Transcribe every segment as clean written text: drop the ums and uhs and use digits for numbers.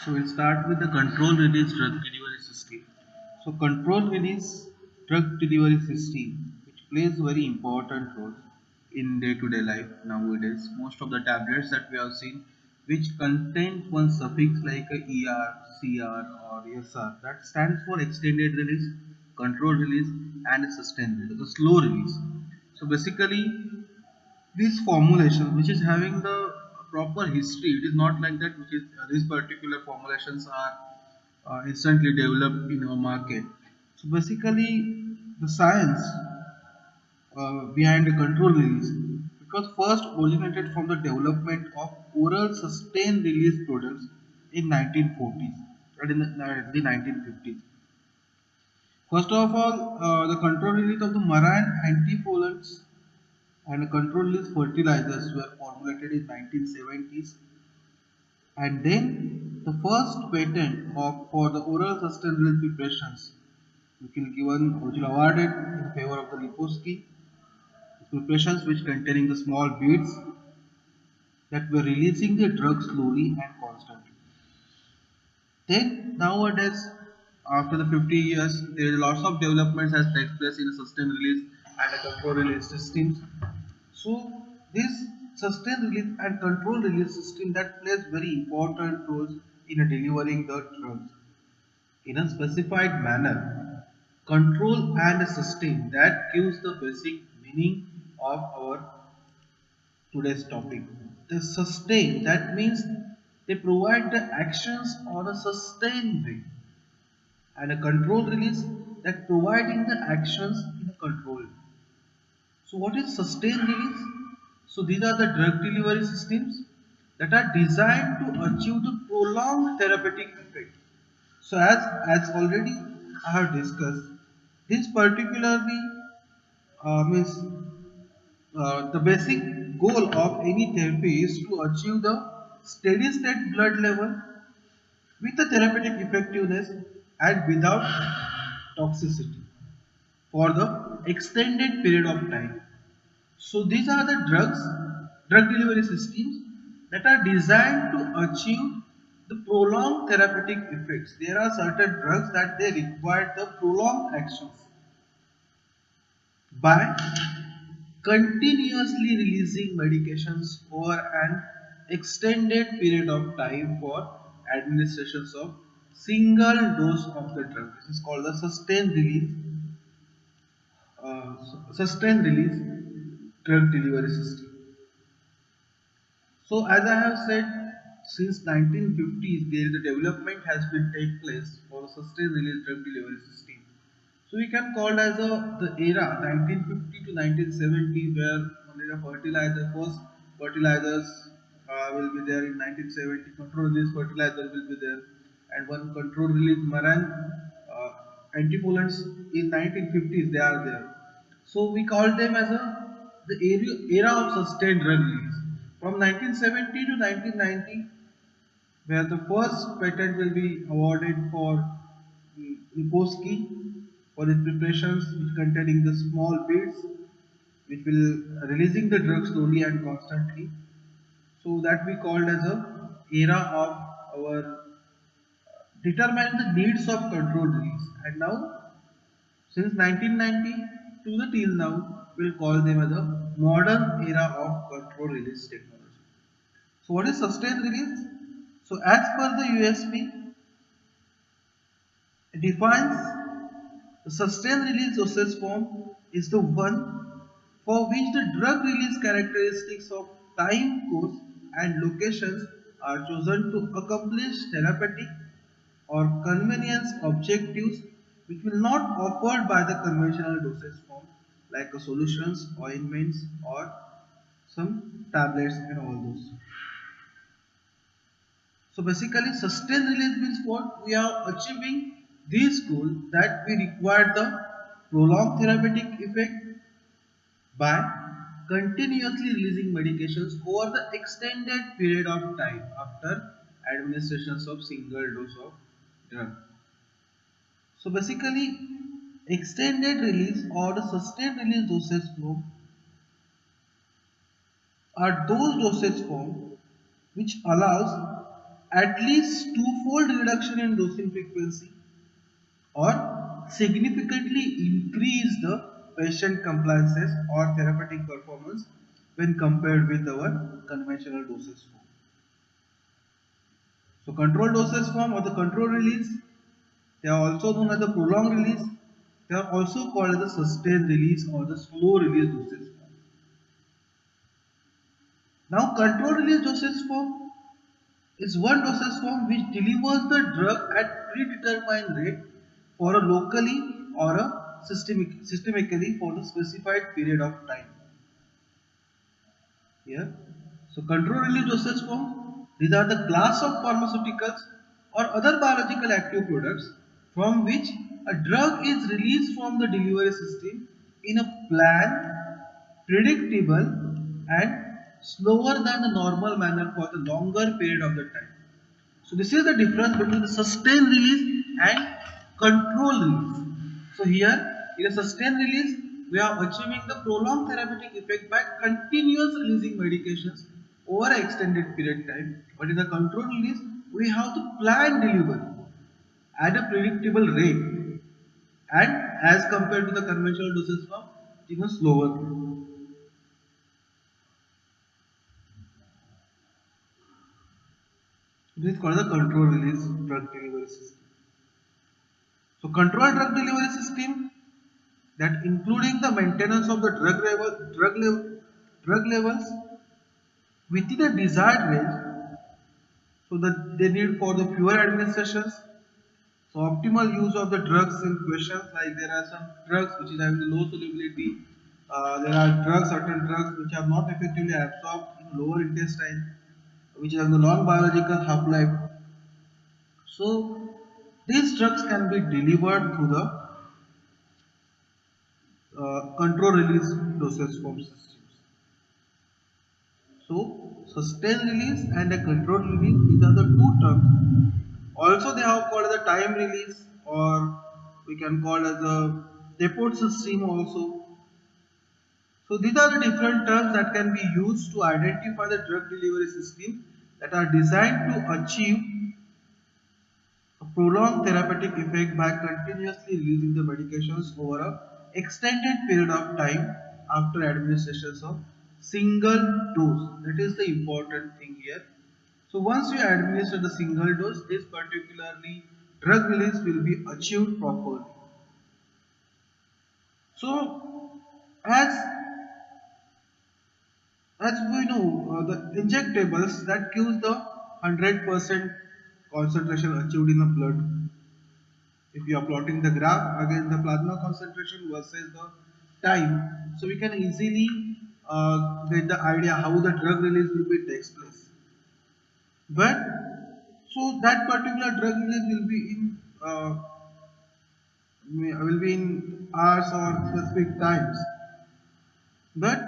So we'll start with the control release drug delivery system. So control release drug delivery system, which plays very important role in day-to-day life nowadays. Most of the tablets that we have seen, which contain one suffix like a ER, CR, or SR, that stands for extended release, control release, and sustained release, the slow release. So basically, this formulation which is having the proper history, it is not like that which is these particular formulations are instantly developed in our market. So basically the science behind the control release, because first originated from the development of oral sustained release products in 1940s and in the 1950s. First of all, the control release of the marine antipollutants and control release fertilizers were formulated in 1970s, and then the first patent for the oral sustained release preparations which will awarded in favor of the Lipovsky preparations which containing the small beads that were releasing the drug slowly and constantly. Then nowadays, after the 50 years, there are lots of developments has taken place in sustained release and a control release systems. So this sustained release and control release system that plays very important roles in delivering the drugs in a specified manner. Control and sustain, that gives the basic meaning of our today's topic. The sustain, that means they provide the actions on a sustained way, and a control release that providing the actions in a controlled. So what is sustained release? So these are the drug delivery systems that are designed to achieve the prolonged therapeutic effect. So as already I have discussed, this particularly means the basic goal of any therapy is to achieve the steady state blood level with the therapeutic effectiveness and without toxicity for the extended period of time. So these are the drug delivery systems that are designed to achieve the prolonged therapeutic effects. There are certain drugs that they require the prolonged actions by continuously releasing medications over an extended period of time for administrations of single dose of the drug. This is called the sustained release drug delivery system. So as I have said, since 1950s, there the development has been take place for a sustained release drug delivery system. So we can call as the era 1950 to 1970, where only the first fertilizers will be there in 1970. Control release fertilizer will be there, and one control release marine uh, antipollutants in 1950s they are there. So we call them as era of sustained drug release from 1970 to 1990, where the first patent will be awarded for Lipovsky for its preparations which containing the small beads which will releasing the drug slowly and constantly. So that we called as a era of our determining the needs of control release. And now since 1990 to the till now, we'll call them as a modern era of control release technology. So what is sustained release? So as per the USP, it defines the sustained release dosage form is the one for which the drug release characteristics of time course and locations are chosen to accomplish therapeutic or convenience objectives which will not offered by the conventional dosage form like solutions, ointments, or some tablets and all those. So basically sustained release means what? We are achieving this goal that we require the prolonged therapeutic effect by continuously releasing medications over the extended period of time after administrations of single dose of drug. So basically extended release or the sustained release dosage form are those dosage form which allows at least twofold reduction in dosing frequency or significantly increase the patient compliances or therapeutic performance when compared with our conventional dosage form. So control dosage form or the control release, they are also known as the prolonged release. They are also called as the sustained release or the slow release dosage form. Now control release dosage form is one dosage form which delivers the drug at predetermined rate for a locally or a systemically for the specified period of time. Here, so control release dosage form, these are the class of pharmaceuticals or other biological active products from which a drug is released from the delivery system in a planned, predictable and slower than the normal manner for the longer period of the time. So this is the difference between the sustained release and control release. So here in a sustained release, we are achieving the prolonged therapeutic effect by continuous releasing medications over an extended period time. But in the control release, we have to plan delivery at a predictable rate and as compared to the conventional dosage form in a slower rate. This is called the control release drug delivery system. So controlled drug delivery system that including the maintenance of the drug levels within a desired range, so that they need for the fewer administrations. So optimal use of the drugs in questions, like there are some drugs which is having the low solubility, there are certain drugs which are not effectively absorbed in lower intestine, which have the long biological half-life. So these drugs can be delivered through the control release dosage form systems. So sustained release and a controlled release, these are the two terms. Also they have called the time release, or we can call as a depot system also. So these are the different terms that can be used to identify the drug delivery system that are designed to achieve a prolonged therapeutic effect by continuously releasing the medications over a extended period of time after administration of single dose. That is the important thing here. So once you administer the single dose, this particularly drug release will be achieved properly. So as we know, the injectables that gives the 100% concentration achieved in the blood. If you are plotting the graph against the plasma concentration versus the time, so we can easily get the idea how the drug release will be takes place. But so that particular drug release will be in hours or specific times. But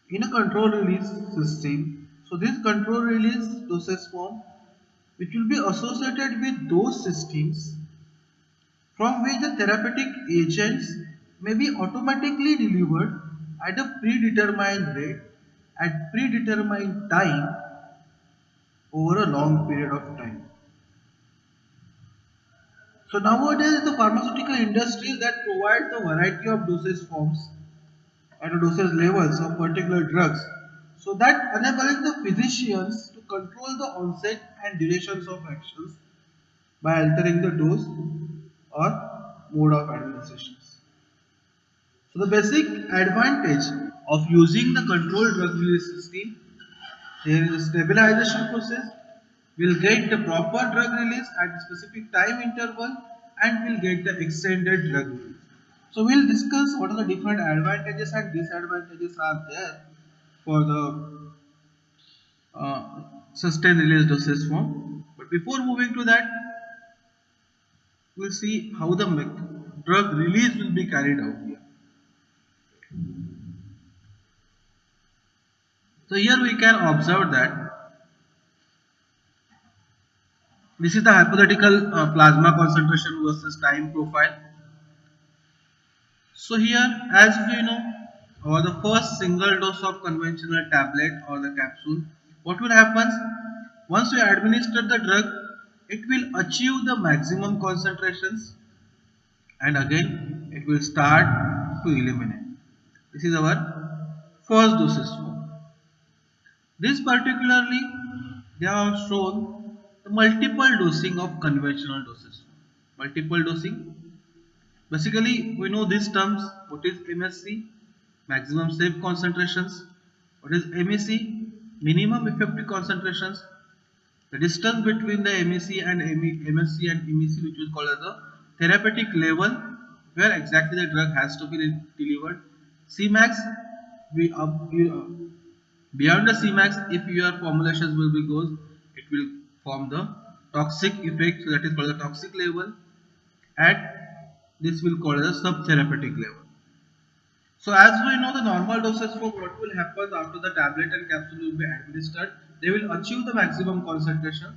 in a control release system, so this control release dosage form, which will be associated with those systems from which the therapeutic agents may be automatically delivered at a predetermined rate at predetermined time over a long period of time. So nowadays the pharmaceutical industry that provides a variety of dosage forms and dosage levels of particular drugs, so that enabling the physicians to control the onset and durations of actions by altering the dose or mode of administrations. So the basic advantage of using the controlled drug release system, there is a stabilization process, will get the proper drug release at a specific time interval and will get the extended drug release. So we'll discuss what are the different advantages and disadvantages are there for the sustained release dosage form. But before moving to that, we'll see how the drug release will be carried out here. So here we can observe that this is the hypothetical plasma concentration versus time profile. So here, as we know, the first single dose of conventional tablet or the capsule What will happen? Once you administer the drug, it will achieve the maximum concentrations and again it will start to eliminate. This is our first dosage form. This particularly they have shown the multiple dosing of conventional dosage form. Multiple dosing. Basically, we know these terms. What is MSC? Maximum safe concentrations. What is MEC? Minimum effective concentrations. The distance between the MEC and MSC and MEC, which is called as the therapeutic level, where exactly the drug has to be delivered. Cmax, beyond the Cmax, if your formulations will be goes, it will form the toxic effect. So that is called the toxic level, and this will call as a subtherapeutic level. So as we know the normal doses for what will happen after the tablet and capsule will be administered, they will achieve the maximum concentrations,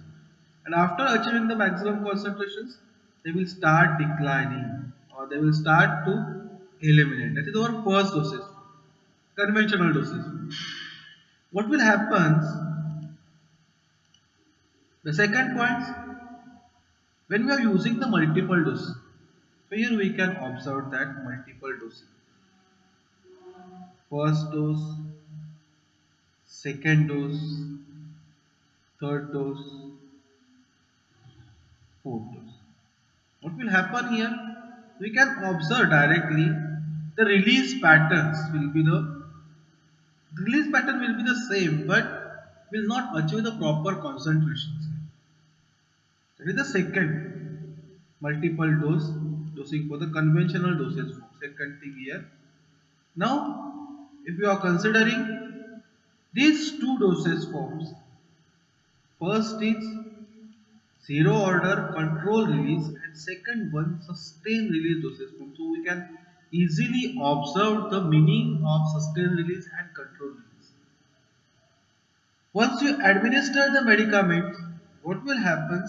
and after achieving the maximum concentrations, they will start declining or they will start to eliminate. That is our first dosage, conventional dosage. What will happen? The second point, when we are using the multiple dose, so here we can observe that multiple doses. First dose, second dose, third dose, fourth dose. What will happen here? We can observe directly the release pattern will be the same, but will not achieve the proper concentrations. That is the second multiple dosing for the conventional dosage form. Second thing here. Now, if you are considering these two dosage forms, first is zero order control release and second one sustained release dosage form. So we can easily observe the meaning of sustained release and control release. Once you administer the medicament, what will happen?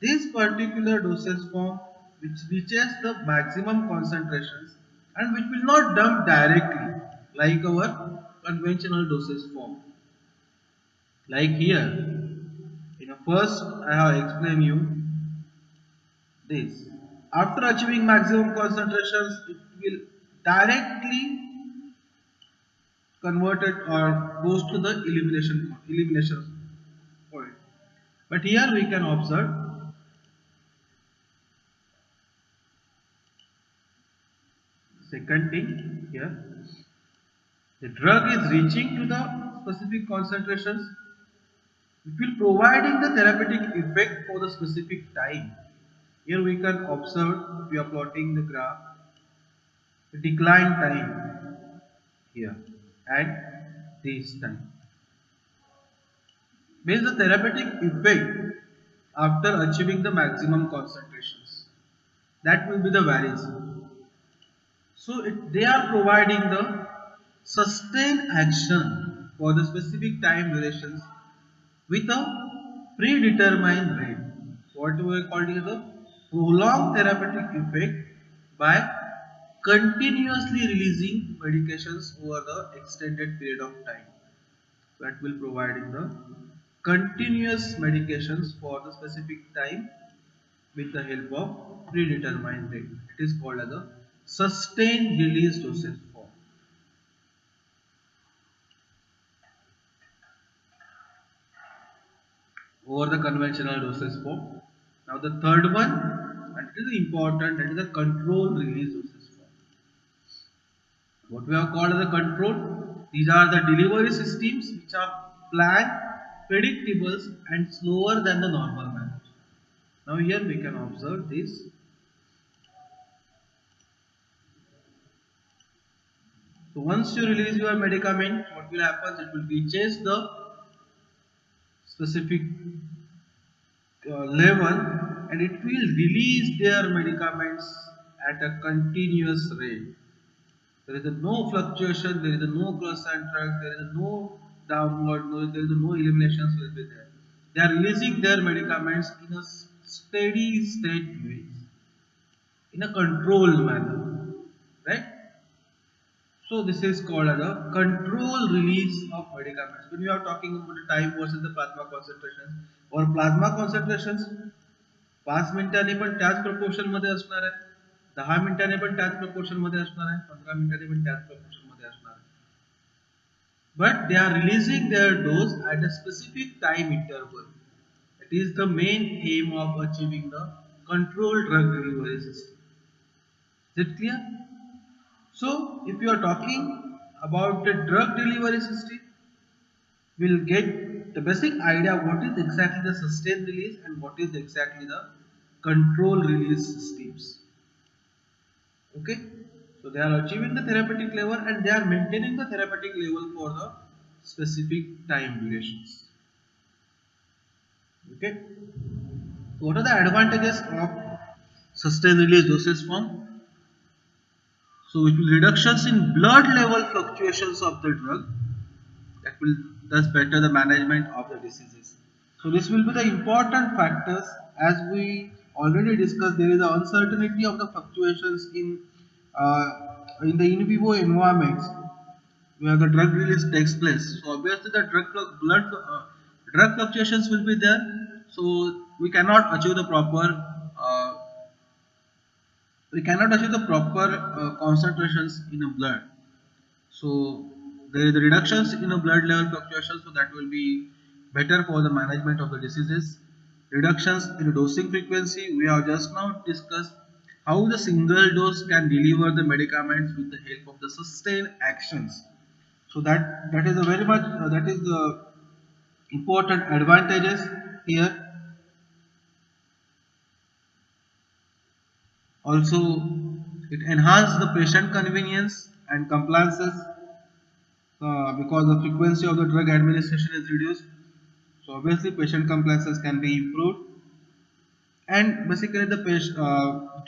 This particular dosage form which reaches the maximum concentrations and which will not dump directly like our conventional dosage form. Like here, first I have explained you this. After achieving maximum concentrations, it will directly convert it or goes to the elimination point. But here we can observe second thing here. The drug is reaching to the specific concentrations. It will providing the therapeutic effect for the specific time. Here we can observe, we are plotting the graph, the decline time here and this time. Means the therapeutic effect after achieving the maximum concentrations. That will be the variation. So they are providing the sustained action for the specific time durations with a predetermined rate. So what we are calling the prolonged therapeutic effect by continuously releasing medications over the extended period of time. That will providing the continuous medications for the specific time with the help of predetermined rate. It is called as a sustained release dosage form. Over the conventional dosage form. Now the third one, and it is important, that is the controlled release dosage form. What we have called as a control, these are the delivery systems which are planned, predictable and slower than the normal manner. Now here we can observe this. So once you release your medicament, what will happen? It will reaches the specific level and it will release their medicaments at a continuous rate. There is no fluctuation, there is no cross and track, there is no downward, there is no eliminations will be there. They are releasing their medicaments in a steady state way, in a controlled manner, right? So this is called as a control release of medicaments. When we are talking about the time versus the plasma concentrations or plasma concentrations 5 मिनिटांनी पण त्याच proportion मध्ये असणार आहे 10 मिनिटांनी पण त्याच proportion मध्ये असणार आहे 15 मिनिटांनी पण त्याच प्रपोर्शन मध्ये असणार आहे but they are releasing their dose at a specific time interval. It is the main aim of achieving the controlled drug delivery system. Is it clear? So, if you are talking about the drug delivery system, we'll get the basic idea what is exactly the sustained release and what is exactly the control release systems. Okay, so they are achieving the therapeutic level and they are maintaining the therapeutic level for the specific time durations. Okay, so what are the advantages of sustained release dosage form? So it will reductions in blood level fluctuations of the drug that will thus better the management of the diseases. So this will be the important factors as we already discussed. There is an uncertainty of the fluctuations in the in vivo environments where the drug release takes place. So obviously the drug fluctuations will be there. So uh, we cannot achieve the proper concentrations in a blood. So there is the reductions in a blood level fluctuations, so that will be better for the management of the diseases. Reductions in dosing frequency, we have just now discussed how the single dose can deliver the medicaments with the help of the sustained actions. So that is a very much that is the important advantages here. Also, it enhances the patient convenience and compliances because the frequency of the drug administration is reduced. So obviously patient compliances can be improved and basically the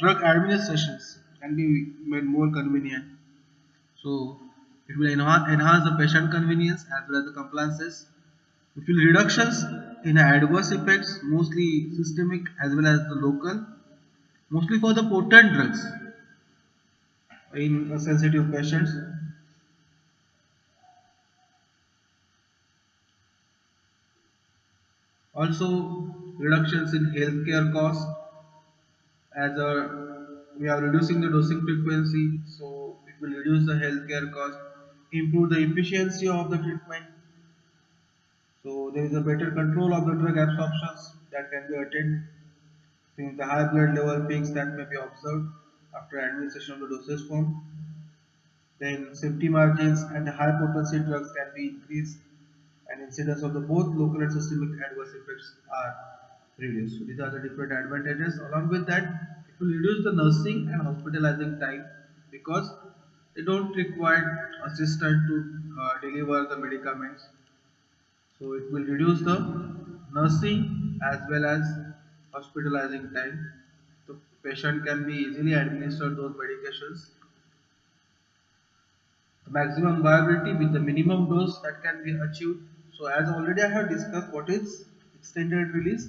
drug administrations can be made more convenient. So it will enhance the patient convenience as well as the compliances. It will reductions in adverse effects, mostly systemic as well as the local, mostly for the potent drugs in sensitive patients. Also, reductions in healthcare costs as we are reducing the dosing frequency, so it will reduce the healthcare cost, improve the efficiency of the treatment. So there is a better control of the drug absorptions that can be attained since the high blood level peaks that may be observed after administration of the dosage form. Then safety margins and the high potency drugs can be increased and incidence of the both local and systemic adverse effects are reduced. So these are the different advantages. Along with that, it will reduce the nursing and hospitalizing time because they don't require assistant to deliver the medicaments. So it will reduce the nursing as well as hospitalizing time. The patient can be easily administered those medications. The maximum viability with the minimum dose that can be achieved. So as already I have discussed what is extended release,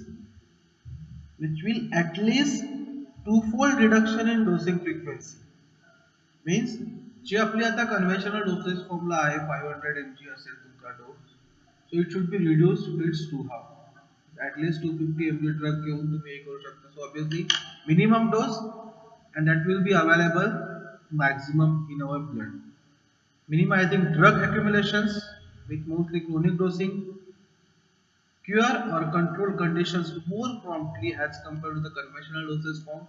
which will at least twofold reduction in dosing frequency. Means जे आपली आता conventional dosage फॉर्मला आहे 500 mg असेल तुमचा dose so it should be reduce it's to half at least 250 mg drug घेऊन तुम्ही हे करू शकता so obviously minimum dose and that will be available maximum in our blood. Minimizing drug accumulations with mostly chronic dosing, cure or control conditions more promptly as compared to the conventional dosage form,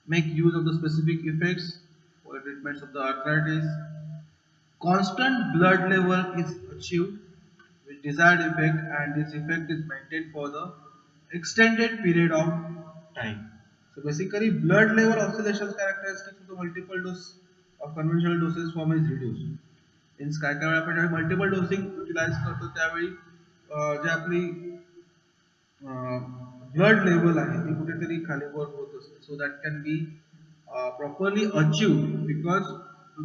make use of the specific effects for treatments of the arthritis. Constant blood level is achieved with desired effect and this effect is maintained for the extended period of time. So basically blood level oscillations characteristics of the multiple dose of conventional dosage form is reduced. Means काय काय वेळा आपण ज्यावेळी multiple डोसिंग utilise करतो त्यावेळी जे आपली blood level आहे ती कुठेतरी खाली वर होत असते so that can be properly achieved because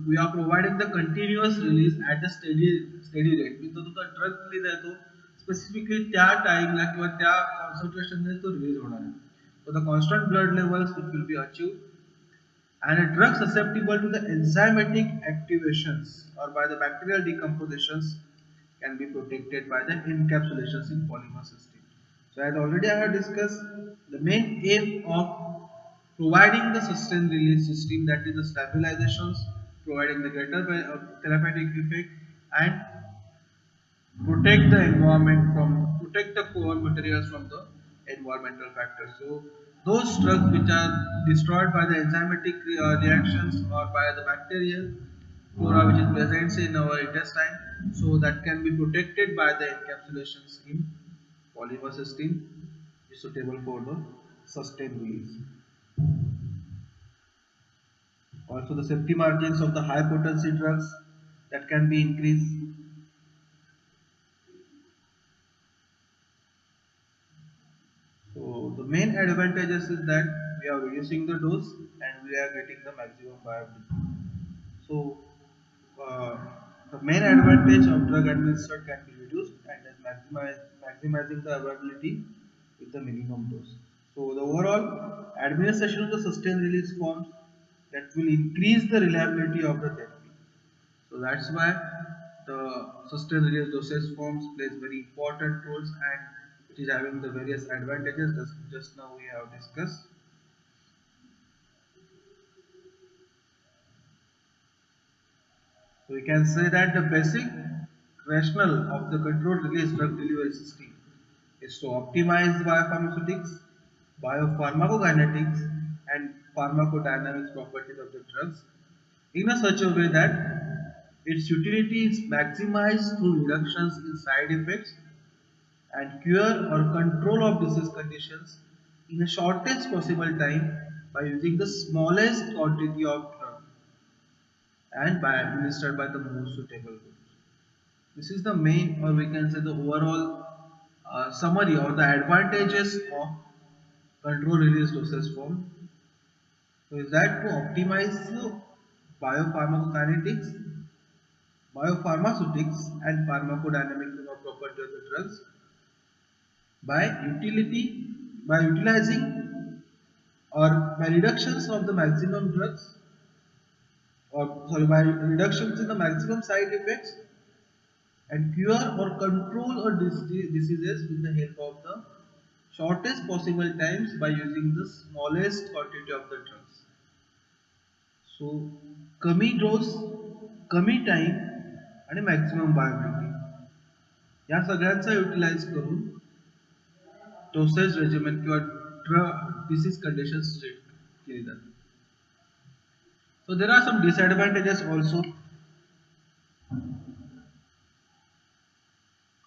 we are providing the continuous release at a steady rate म्हणजे तो तुझा ड्रग रिलीज आहे तो स्पेसिफिकली त्या टाइमला किंवा त्या कॉन्सन्ट्रेशनने तो रिलीज होणार आहे so the constant blood levels it will be achieved and a drug susceptible to the enzymatic activations or by the bacterial decompositions can be protected by the encapsulations in polymer system. So as already I have discussed, the main aim of providing the sustained release system, that is the stabilizations, providing the greater therapeutic effect and protect the core materials from the environmental factors. So those drugs which are destroyed by the enzymatic reactions or by the bacterial flora which is present in our intestine, so that can be protected by the encapsulations in polymer system, is suitable for the sustained release. Also the safety margins of the high potency drugs that can be increased. So the main advantages is that we are reducing the dose and we are getting the maximum viability. So uh, the main advantage of drug administered can be reduced and then maximizing the availability with the minimum dose. So the overall administration of the sustained release forms that will increase the reliability of the therapy. So that's why the sustained release dosage forms plays very important roles and it is having the various advantages that just now we have discussed. So we can say that the basic rationale of the controlled release drug delivery system is to optimize biopharmaceutics, biopharmacokinetics, and pharmacodynamics properties of the drugs in a such a way that its utility is maximized through reductions in side effects and cure or control of disease conditions in the shortest possible time by using the smallest quantity of drug and by administered by the most suitable dose. This is the main, or we can say the overall summary or the advantages of control release dosage form. So is that to optimize biopharmacokinetics, biopharmaceutics, and pharmacodynamic property of the drugs by utilizing or by reductions of the maximum drugs or sorry by reductions in the maximum side effects and cure or control or diseases with the help of the shortest possible times by using the smallest quantity of the drugs. So कमी डोस, कमी time आणि maximum बायोबिलिटी या सगळ्यांचा utilise करून dosage regiment किंवा disease conditions treat केली जातात. So there are some disadvantages also.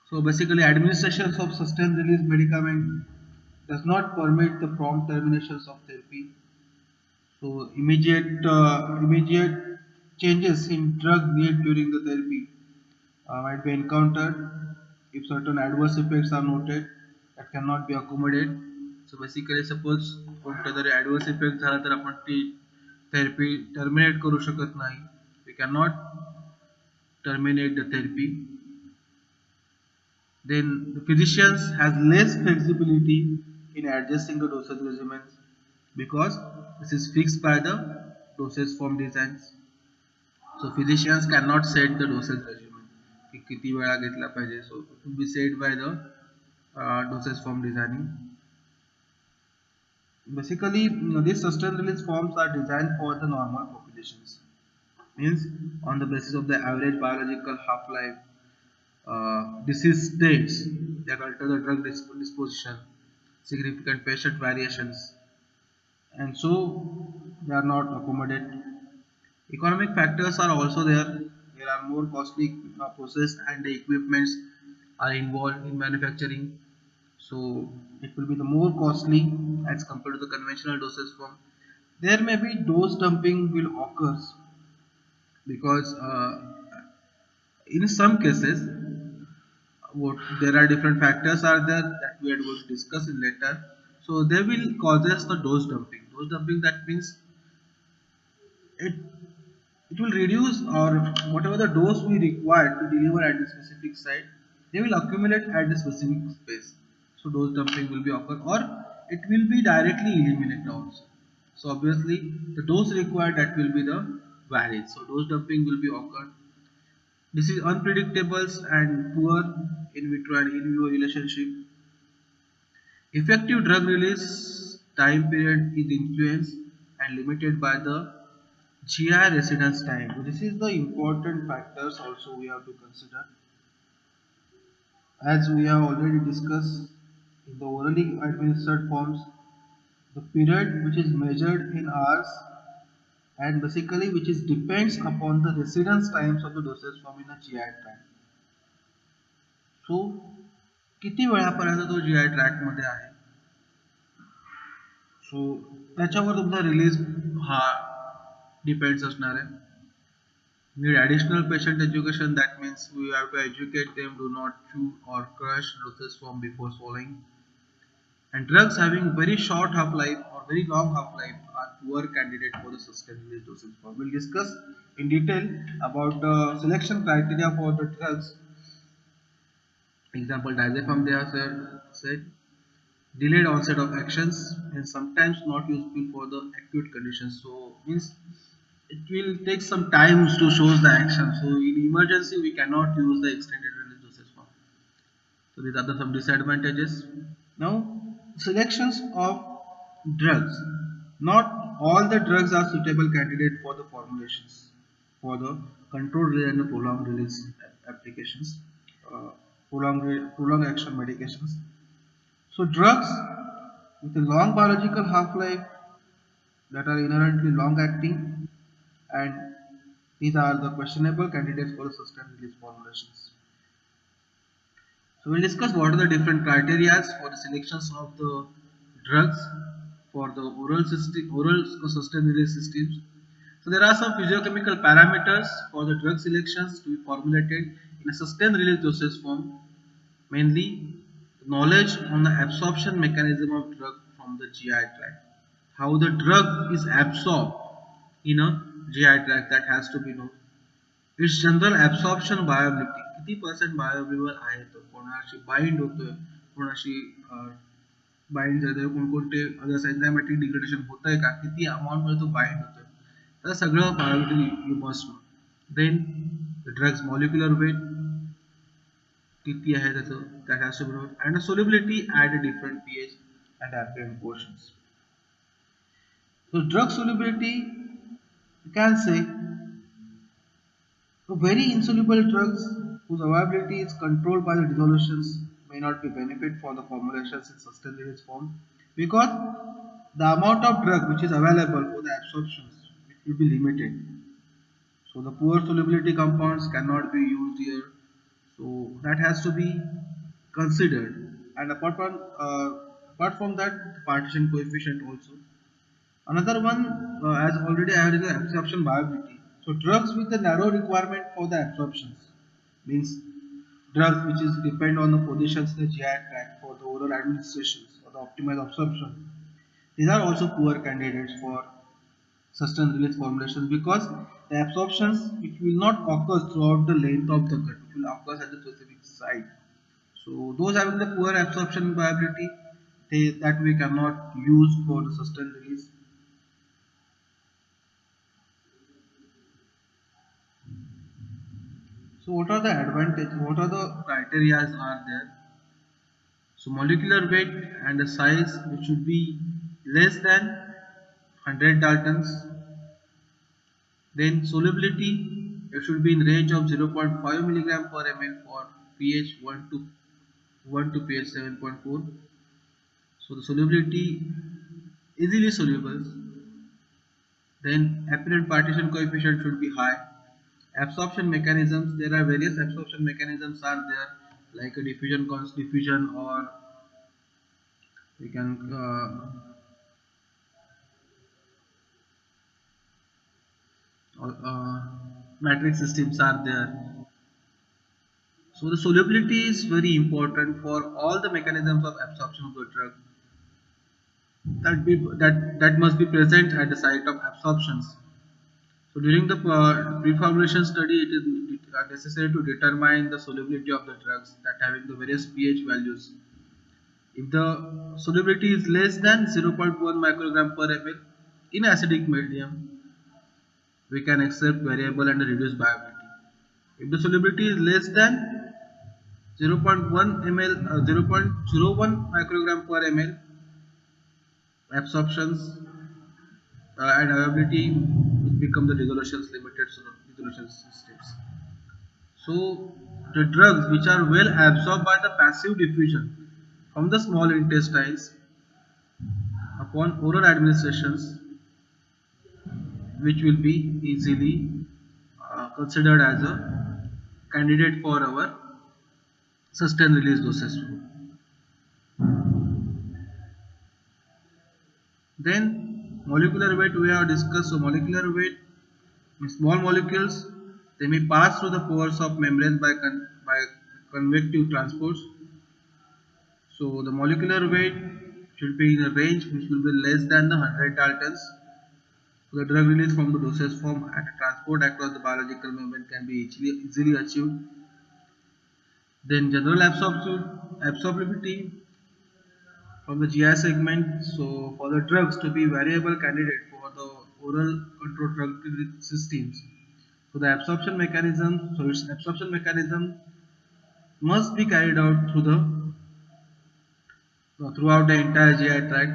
So basically administrations of sustained release medicament does not permit the prompt terminations of therapy. So immediate changes in drug need during the therapy might be encountered if certain adverse effects are noted that cannot be accommodated. So basically suppose कोणता जरी adverse effect झाला तर आपण ती therapy terminate करू शकत नाही. We cannot terminate the therapy. Then the physicians has less flexibility in adjusting the dosage regimens because this is fixed by the dosage form designs. So physicians cannot set the dosage regimen की किती वेळा घेतला पाहिजे. So it will be set by the dosage form designing. Basically these sustained release forms are designed for the normal populations, means on the basis of the average biological half-life, disease states that alter the drug disposition, significant patient variations, and so they are not accommodated. Economic factors are also there. There are more costly process and the equipments are involved in manufacturing. So it will be the more costly as compared to the conventional dosage form. There may be dose dumping will occur because in some cases what there are different factors are there that we are going to discuss in later. So they will causes the dose dumping. Dose dumping, that means it it will reduce or whatever the dose we require to deliver at the specific site, they will accumulate at the specific space. So dose dumping will be occur or it will be directly eliminated also. So obviously the dose required, that will be the varied. So dose dumping will be occurred. This is unpredictable and poor in vitro and in vivo relationship. Effective drug release time period is influenced and limited by the GI residence time. So this is the important factors also we have to consider. As we have already discussed in the orally administered forms, the period which is measured in hours and basically which is depends upon the residence times of the dosage form in the GI tract. So किती वेळापर्यंत तो GI tract मध्ये आहे, सो त्याच्यावर तुमचा release हा depends असणार आहे. Need additional patient education, that means we have to educate them, do not chew or crush dosage form before swallowing. And drugs having very short half-life or very long half-life are poor candidate for the sustained release dosage form. We'll discuss in detail about the selection criteria for the drugs. Example, diazepam they have said delayed onset of actions and sometimes not useful for the acute conditions. So means it will take some time to show the action. So in emergency we cannot use the extended release dosage form. So these are the some disadvantages. Now selections of drugs. Not all the drugs are suitable candidate for the formulations for the controlled release and the prolonged release applications, prolonged action medications. So drugs with a long biological half-life that are inherently long-acting, and these are the questionable candidates for the sustained release formulations. So we'll discuss what are the different criteria for the selections of the drugs for the oral sustained release systems. So there are some physiochemical parameters for the drug selections to be formulated in a sustained release dosage form, mainly knowledge on the absorption mechanism of drug from the GI tract. How the drug is absorbed in a GI tract, that has to be known. Its general absorption viability, किती percent bioavailable आहे तो, कोणाशी bind होतोय, कोणाशी bind झालं, कोणकोणते other enzymatic degradation होतंय का, किती अमाउंट मध्ये तो बाइंड होतोय, तर सगळं bioavailability you must know. Then the drugs molecular weight किती आहे त्याचं, that has to be known, and the solubility at a different pH and apparent portions. So drug solubility, you can say, so very insoluble drugs whose availability is controlled by the dissolutions may not be benefit for the formulations in sustained release form, because the amount of drug which is available for the absorptions will be limited. So the poor solubility compounds cannot be used here. So that has to be considered. And apart from that, partition coefficient also. Another one, as already I had, is the absorption viability. So drugs with a narrow requirement for the absorptions, means drugs which is depend on the positions in the GI tract for the oral administrations or the optimized absorption. These are also poor candidates for sustained release formulations, because the absorptions it will not occur throughout the length of the gut, it will occur at the specific site. So those having the poor absorption viability, that we cannot use for the sustained release. So what are the advantages? What are the criteria are there? So molecular weight and the size, it should be less than 100 Daltons. Then solubility, it should be in range of 0.5 milligram per ml for pH 1 to pH 7.4. So the solubility easily soluble. Then apparent partition coefficient should be high. Absorption mechanisms, there are various absorption mechanisms are there, like a diffusion, or we can matrix systems are there. So the solubility is very important for all the mechanisms of absorption of the drug, that must be present at the site of absorptions. So during the pre-formulation study, it is necessary to determine the solubility of the drugs that having the various pH values. If the solubility is less than 0.1 microgram per ml, In acidic medium, we can accept variable and reduce viability. If the solubility is less than 0.1 ml, 0.01 microgram per ml, absorptions and availability will become the resolutions limited resolution systems. So the drugs which are well absorbed by the passive diffusion from the small intestines upon oral administrations, which will be easily considered as a candidate for our sustained release doses. Then molecular weight we have discussed. So molecular weight in small molecules, they may pass through the pores of membranes by convective transports. So the molecular weight should be in a range which will be less than the 100 daltons. So the drug release from the dosage form and transport across the biological membrane can be easily achieved. Then general absorptibility from the GI segment. So for the drugs to be variable candidate for the oral control drug systems. So the absorption mechanism must be carried out throughout the entire GI tract.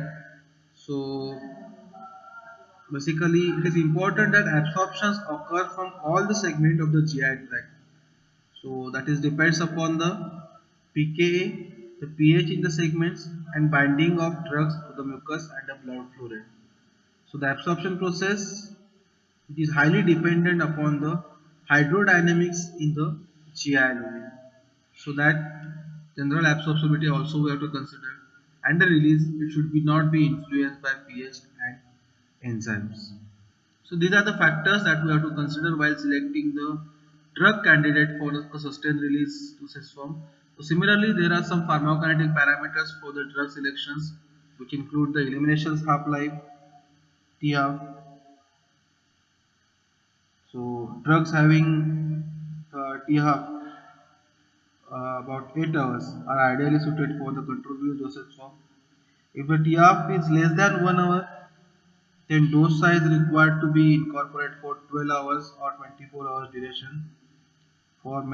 So basically, it is important that absorptions occur from all the segment of the GI tract. So that is depends upon the pKa, the pH in the segments, and binding of drugs to the mucus and the blood flow rate. So the absorption process, it is highly dependent upon the hydrodynamics in the GI lumen. So that general absorptibility also we have to consider, and the release, it should be not be influenced by pH and enzymes. So these are the factors that we have to consider while selecting the drug candidate for a sustained release dosage form. So similarly, there are some pharmacokinetic parameters for the drug selections, which include the eliminations half-life, T-half. So drugs having T-half about 8 hours are ideally suited for the controlled dosage form. If the T-half is less than 1 hour, then dose size required to be incorporated for 12 hours or 24 hours duration for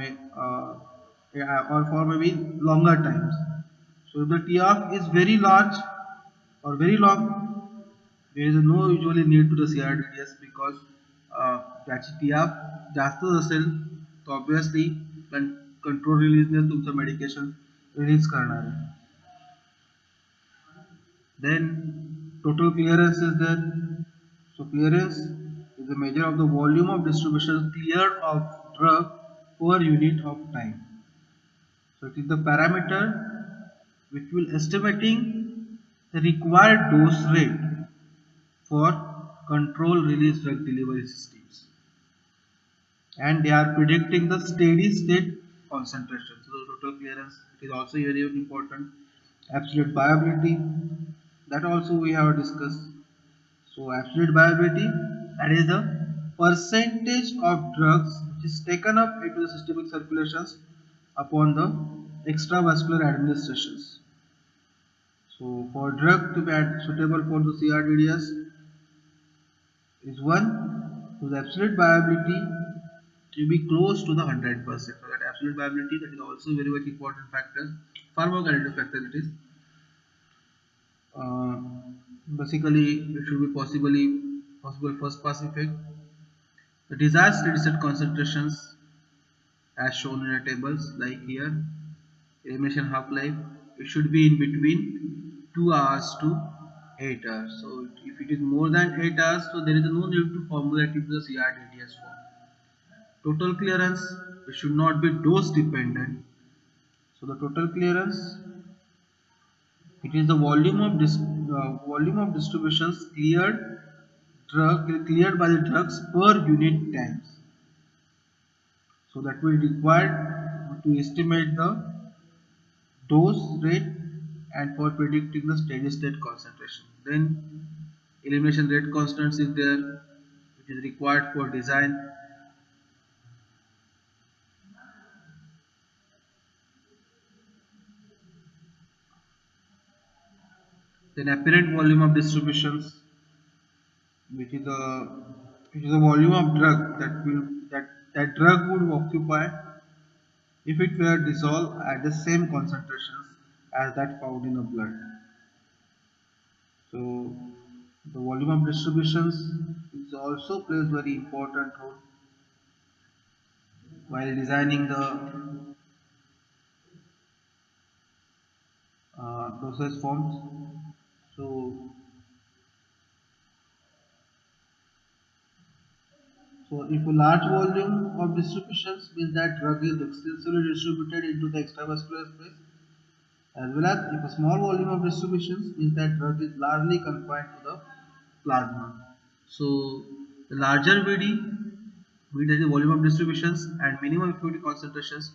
yeah, or for maybe longer times. So if the T-half is very large or very long, there is no usually need to the CRDDS because त्याची T-half जास्तच असेल तो obviously control release ने तुमचं medication release करणार आहे. Then total clearance is there. So clearance is a measure of the volume of distribution cleared of drug per unit of time. So it is the parameter which will estimating the required dose rate for control release drug delivery systems, and they are predicting the steady state concentration. So the total clearance, it is also very important. Absolute viability, that also we have discussed. So absolute viability, that is the percentage of drugs which is taken up into the systemic circulations upon the extravascular administrations. So for drug to be suitable for the CRDDS is one, whose absolute viability to be close to the 100%. So that absolute viability, that is also very much important factor, pharmacokinetic factor it is. Uh, Basically, it should be possible first pass effect. The desired steady state concentrations as shown in the tables like here. Elimination half-life, it should be in between 2 hours to 8 hours. So if it is more than 8 hours, so there is no need to formulate it to the CRDDS form. Total clearance, it should not be dose dependent. So the total clearance, it is the volume of distributions cleared by the drugs per unit times. So that will require to estimate the dose rate and for predicting the steady state concentration. Then elimination rate constants is there, which is required for design. Then apparent volume of distributions, which is the volume of drug that drug would occupy if it were dissolved at the same concentrations as that found in the blood. So the volume of distributions is also plays very important role while designing the dosage forms. So so if a large volume of distributions means that drug is extensively distributed into the extravascular space, as well as if a small volume of distributions means that drug is largely confined to the plasma. So the larger VD, that is the volume of distributions and minimum effective concentrations,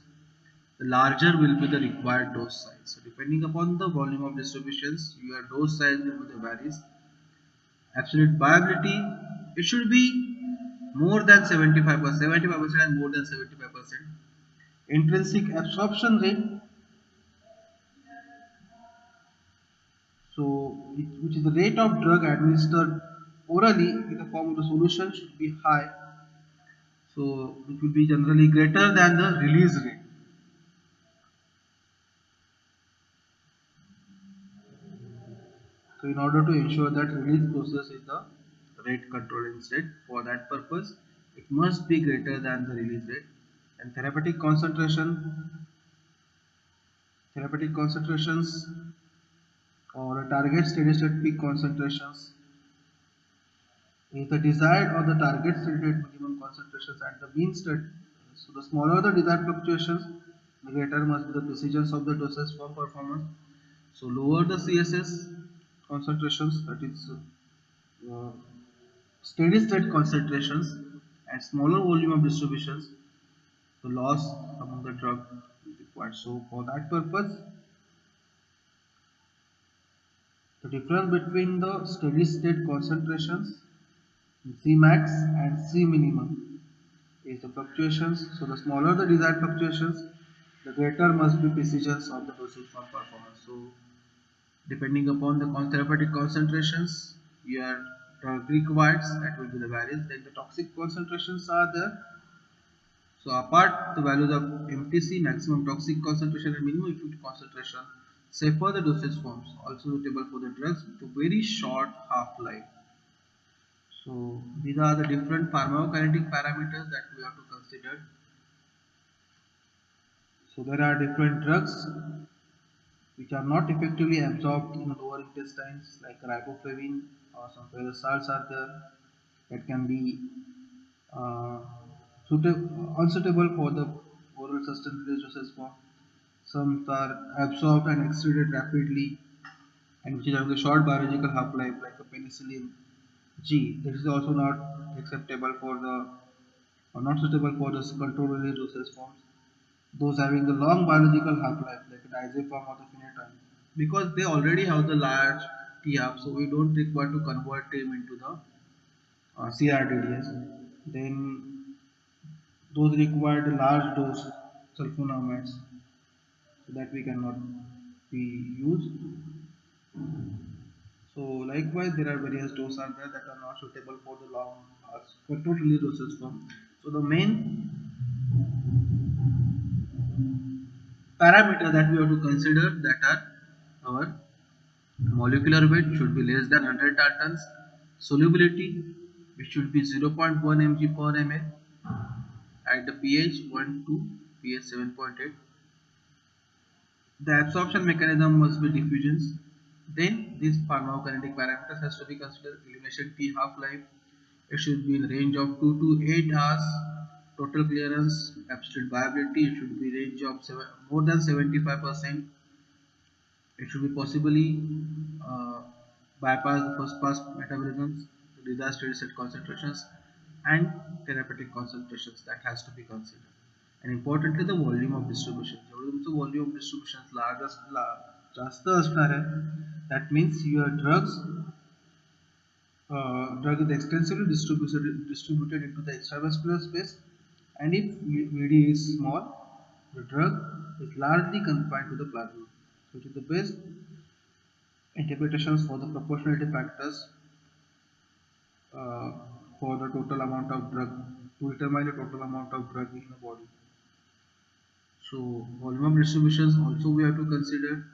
the larger will be the required dose size. So depending upon the volume of distributions, your dose size will be the varies. Absolute viability, it should be more than 75%, 75% and more than 75%. Intrinsic absorption rate, which is the rate of drug administered orally in the form of the solution should be high. So it will be generally greater than the release rate. So in order to ensure that release process is the rate control instead, for that purpose, it must be greater than the release rate. And therapeutic concentrations or target steady state peak concentrations is the desired or the target steady state minimum concentrations at the mean state. So the smaller the desired fluctuations, the greater must be the precision of the dosage form performance. So lower the CSS concentrations, that is steady state concentrations, and smaller volume of distributions, the loss among the drug is required. So for that purpose, the difference between the steady state concentrations Cmax and C minimum is the fluctuations. So the smaller the desired fluctuations, the greater must be precision of the dosage form performance. So depending upon the therapeutic concentrations your drug requires, that will be the values. Then the toxic concentrations are there. So apart the values of MTC, maximum toxic concentration and minimum effective concentration, say for the dosage forms also suitable for the drugs with a very short half-life. So these are the different pharmacokinetic parameters that we have to consider. So there are different drugs which are not effectively absorbed in the lower intestines, like riboflavin or some ferrous salts are there that can be uh, unsuitable for the oral sustained release dosage form. Some are absorbed and excreted rapidly and which is having a short biological half-life like a penicillin G. This is also not acceptable for the or not suitable for the control release dosage forms. Those having the long biological half-life like diazepam or the phenytoin, because they already have the large TF, so we don't require to convert them into the CRDDS. Then those required large dose sulfonamides, so that we cannot be used. So likewise, there are various doses are there that are not suitable for the long control release dosage form. So the main parameter that we have to consider that are our molecular weight should be less than 100 daltons, solubility which should be 0.1 mg per ml at the pH 1 to pH 7.8. The absorption mechanism must be diffusions. Then these pharmacokinetic parameters has to be considered. Elimination T half-life, it should be in the range of 2 to 8 hours. Total clearance, absolute viability, it should be range of more than 75%. It should be possibly uh, bypass the first pass metabolisms, disaster set concentrations, and therapeutic concentrations that has to be considered. And importantly, the volume of distribution. जेवढं तुमचं volume of distribution जास्त असणार आहे, that means your drug is extensively distributed into the extravascular space, and if VD is small, the drug is largely confined to the plasma, which is the best interpretations for the proportionality factors uh, for the total amount of drug, to determine the total amount of drug in the body. So volume of distributions also we have to consider,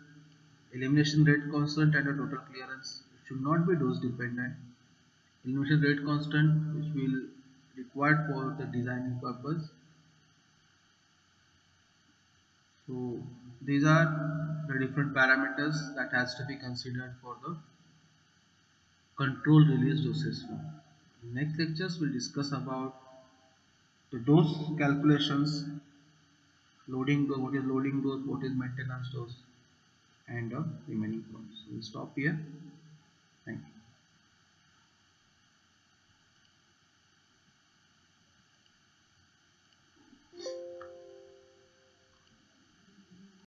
elimination rate constant and the total clearance. It should not be dose dependent. Elimination rate constant which will required for the designing purpose. So these are the different parameters that has to be considered for the control release dosage form. Next lectures will discuss about the dose calculations, loading dose, what is loading dose, what is maintenance dose, and the remaining points. So we'll stop here. Thank you.